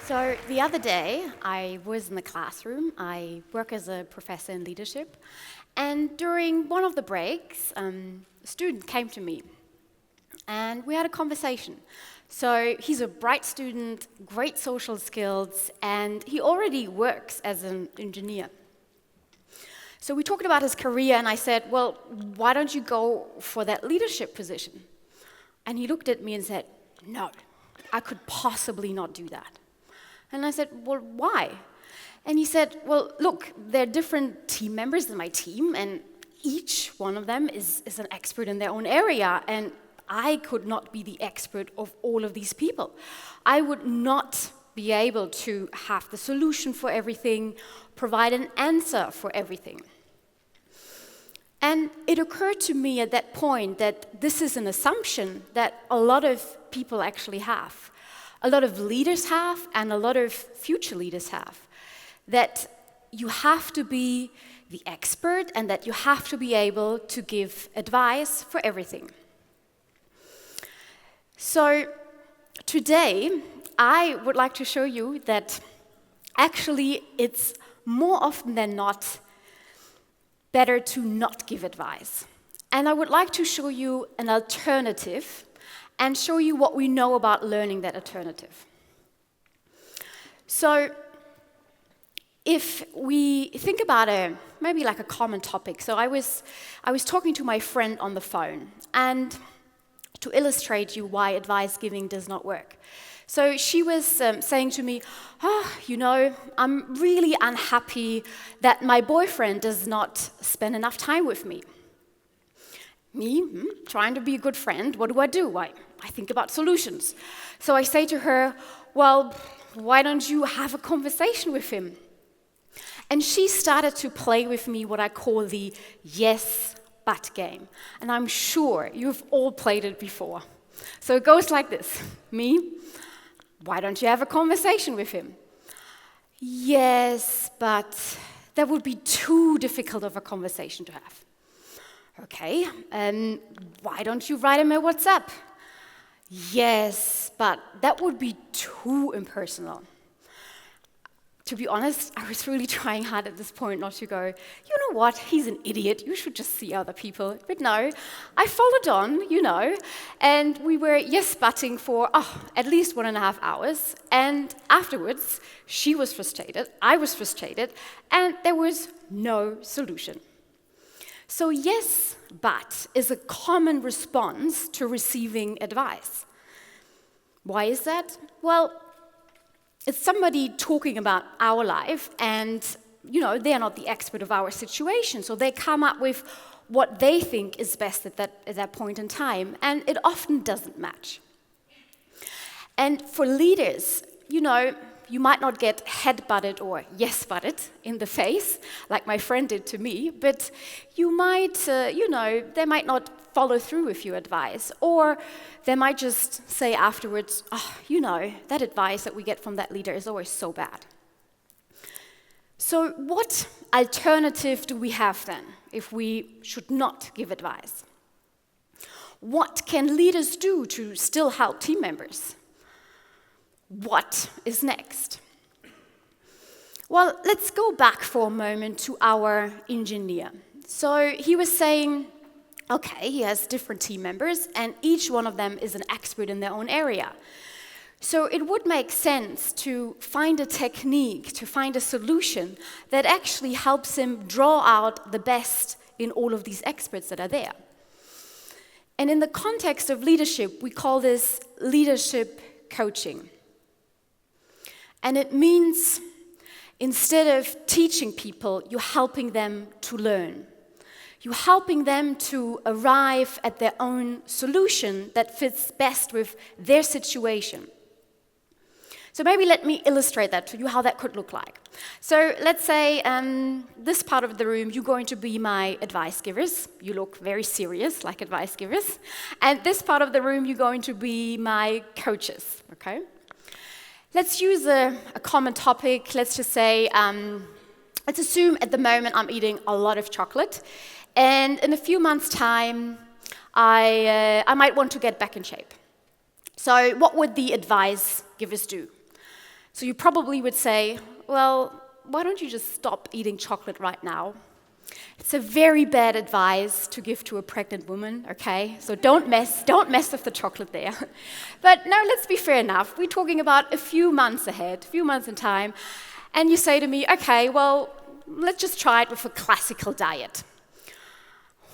So the other day, I was in the classroom. I work as a professor in leadership. And during one of the breaks, a student came to me. And we had a conversation. So he's a bright student, great social skills, and he already works as an engineer. So we talked about his career, and I said, well, why don't you go for that leadership position? And he looked at me and said, no, I could possibly not do that. And I said, well, why? And he said, well, look, there are different team members in my team, and each one of them is an expert in their own area, and I could not be the expert of all of these people. I would not be able to have the solution for everything, provide an answer for everything. And it occurred to me at that point that this is an assumption that a lot of people actually have. A lot of leaders have, and a lot of future leaders have. That you have to be the expert, and that you have to be able to give advice for everything. So today, I would like to show you that actually it's more often than not better to not give advice. And I would like to show you an alternative and show you what we know about learning that alternative. So if we think about maybe like a common topic. So I was talking to my friend on the phone, and to illustrate you why advice giving does not work. So she was saying to me, I'm really unhappy that my boyfriend does not spend enough time with me. Me, trying to be a good friend, what do? I think about solutions. So I say to her, well, why don't you have a conversation with him? And she started to play with me what I call the yes, but game. And I'm sure you've all played it before. So it goes like this. Me, why don't you have a conversation with him? Yes, but that would be too difficult of a conversation to have. Okay, why don't you write him a WhatsApp? Yes, but that would be too impersonal. To be honest, I was really trying hard at this point not to go, you know what, he's an idiot, you should just see other people. But no, I followed on, and we were yes-butting for at least 1.5 hours. And afterwards, she was frustrated, I was frustrated, and there was no solution. So yes, but is a common response to receiving advice. Why is that? Well, it's somebody talking about our life, and they're not the expert of our situation, so they come up with what they think is best at that point in time, and it often doesn't match. And for leaders, you might not get head-butted or yes-butted in the face, like my friend did to me, but you might, they might not follow through with your advice, or they might just say afterwards, that advice that we get from that leader is always so bad. So what alternative do we have then, if we should not give advice? What can leaders do to still help team members? What is next? Well, let's go back for a moment to our engineer. So he was saying, okay, he has different team members, and each one of them is an expert in their own area. So it would make sense to find a technique, to find a solution that actually helps him draw out the best in all of these experts that are there. And in the context of leadership, we call this leadership coaching. And it means instead of teaching people, you're helping them to learn. You're helping them to arrive at their own solution that fits best with their situation. So maybe let me illustrate that to you, how that could look like. So let's say this part of the room, you're going to be my advice givers. You look very serious, like advice givers. And this part of the room, you're going to be my coaches, okay? Let's use a common topic. Let's just say, let's assume at the moment I'm eating a lot of chocolate. And in a few months' time, I might want to get back in shape. So what would the advice givers do? So you probably would say, well, why don't you just stop eating chocolate right now? It's a very bad advice to give to a pregnant woman, okay? So don't mess with the chocolate there. But no, let's be fair enough. We're talking about a few months ahead, a few months in time, and you say to me, okay, well, let's just try it with a classical diet.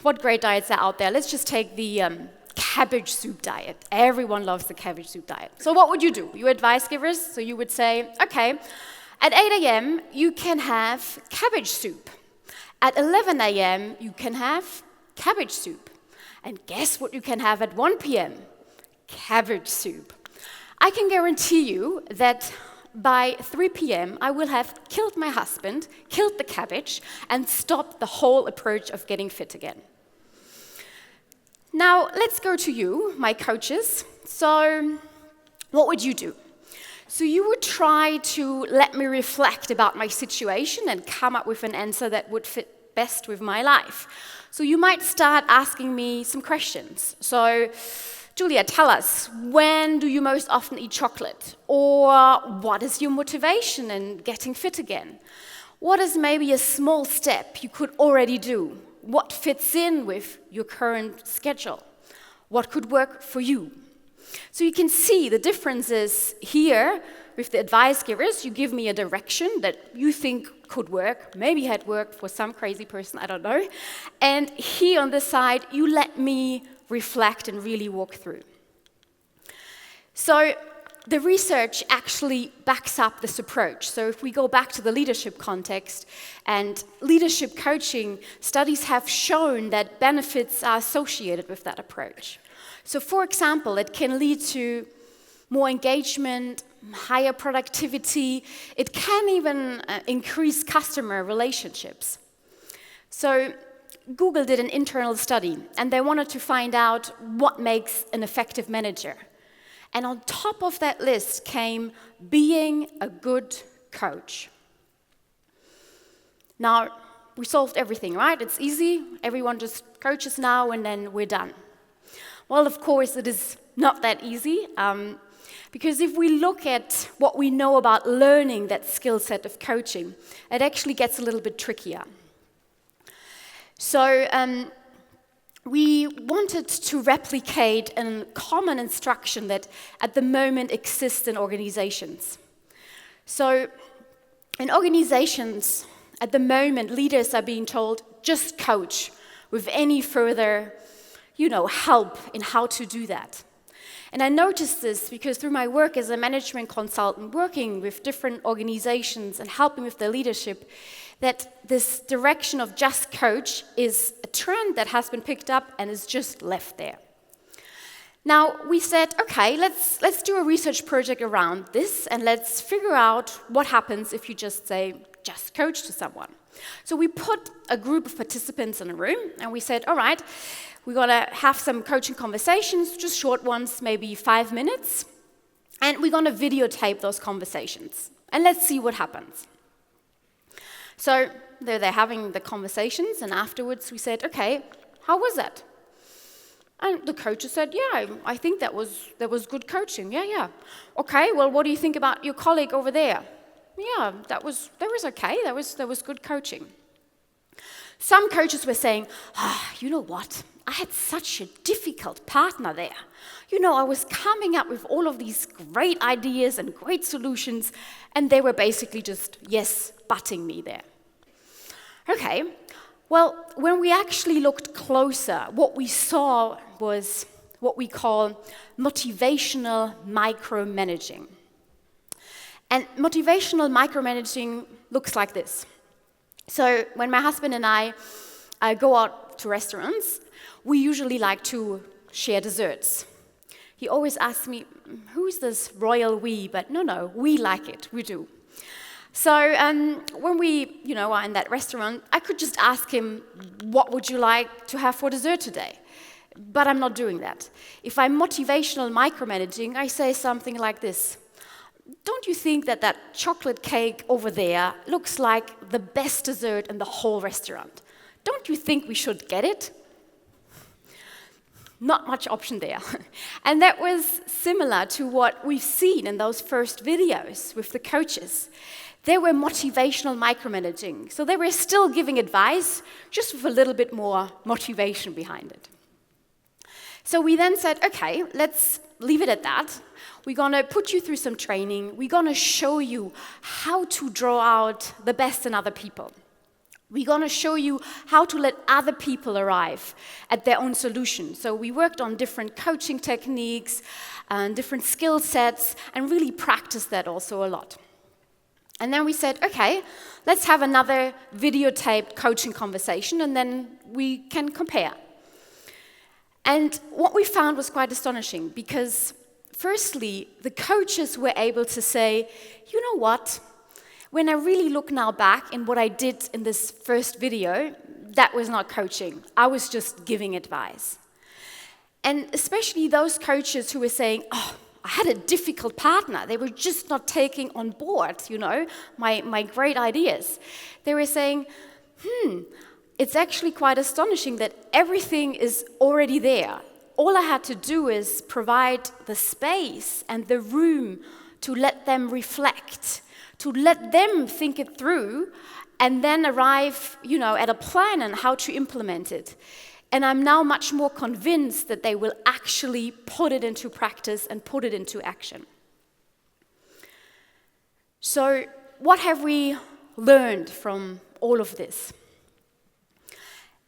What great diets are out there? Let's just take the cabbage soup diet. Everyone loves the cabbage soup diet. So what would you do? You advice givers, so you would say, okay, at 8 a.m. you can have cabbage soup. At 11 a.m., you can have cabbage soup. And guess what you can have at 1 p.m.? Cabbage soup. I can guarantee you that by 3 p.m., I will have killed my husband, killed the cabbage, and stopped the whole approach of getting fit again. Now, let's go to you, my coaches. So, what would you do? So you would try to let me reflect about my situation and come up with an answer that would fit best with my life. So you might start asking me some questions. So, Julia, tell us, when do you most often eat chocolate? Or what is your motivation in getting fit again? What is maybe a small step you could already do? What fits in with your current schedule? What could work for you? So you can see the differences here with the advice givers. You give me a direction that you think could work, maybe had worked for some crazy person, I don't know. And here on this side, you let me reflect and really walk through. So the research actually backs up this approach. So if we go back to the leadership context and leadership coaching, studies have shown that benefits are associated with that approach. So for example, it can lead to more engagement, higher productivity. It can even increase customer relationships. So Google did an internal study, and they wanted to find out what makes an effective manager. And on top of that list came being a good coach. Now, we solved everything, right? It's easy. Everyone just coaches now, and then we're done. Well, of course, it is not that easy, because if we look at what we know about learning that skill set of coaching, it actually gets a little bit trickier. So we wanted to replicate a common instruction that at the moment exists in organizations. So in organizations, at the moment, leaders are being told, just coach with any further help in how to do that. And I noticed this because through my work as a management consultant, working with different organizations and helping with their leadership, that this direction of just coach is a trend that has been picked up and is just left there. Now, we said, okay, let's do a research project around this, and let's figure out what happens if you just say, just coach to someone. So we put a group of participants in a room, and we said, all right, we're going to have some coaching conversations, just short ones, maybe 5 minutes, and we're going to videotape those conversations, and let's see what happens. So they're having the conversations, and afterwards we said, okay, how was that? And the coaches said, yeah, I think that was good coaching. Yeah. Okay, well, what do you think about your colleague over there? Yeah, that was okay. That was good coaching. Some coaches were saying, you know what? I had such a difficult partner there. I was coming up with all of these great ideas and great solutions, and they were basically just, butting me there. Okay, well, when we actually looked closer, what we saw was what we call motivational micromanaging. And motivational micromanaging looks like this. So when my husband and I go out to restaurants, we usually like to share desserts. He always asks me, who's this royal we? But no, we like it, we do. So when we are in that restaurant, I could just ask him, what would you like to have for dessert today? But I'm not doing that. If I'm motivational micromanaging, I say something like this. Don't you think that chocolate cake over there looks like the best dessert in the whole restaurant? Don't you think we should get it? Not much option there. And that was similar to what we've seen in those first videos with the coaches. They were motivational micromanaging. So they were still giving advice, just with a little bit more motivation behind it. So we then said, okay, let's leave it at that. We're going to put you through some training. We're going to show you how to draw out the best in other people. We're going to show you how to let other people arrive at their own solution. So we worked on different coaching techniques and different skill sets and really practiced that also a lot. And then we said, okay, let's have another videotaped coaching conversation and then we can compare. And what we found was quite astonishing because firstly, the coaches were able to say, you know what? When I really look now back in what I did in this first video, that was not coaching. I was just giving advice. And especially those coaches who were saying, oh, I had a difficult partner. They were just not taking on board, my great ideas. They were saying, it's actually quite astonishing that everything is already there. All I had to do is provide the space and the room to let them reflect, to let them think it through, and then arrive, at a plan on how to implement it. And I'm now much more convinced that they will actually put it into practice and put it into action. So, what have we learned from all of this?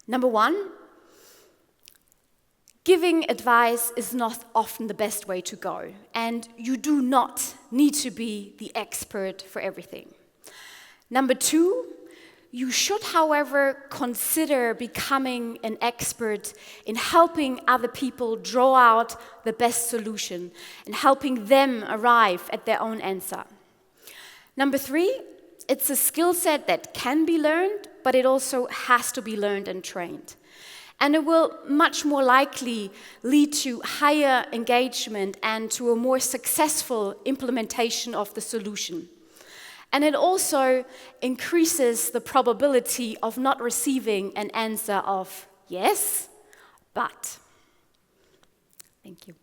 Number one, giving advice is not often the best way to go, and you do not need to be the expert for everything. Number two, you should, however, consider becoming an expert in helping other people draw out the best solution and helping them arrive at their own answer. Number three, it's a skill set that can be learned, but it also has to be learned and trained. And it will much more likely lead to higher engagement and to a more successful implementation of the solution. And it also increases the probability of not receiving an answer of yes, but. Thank you.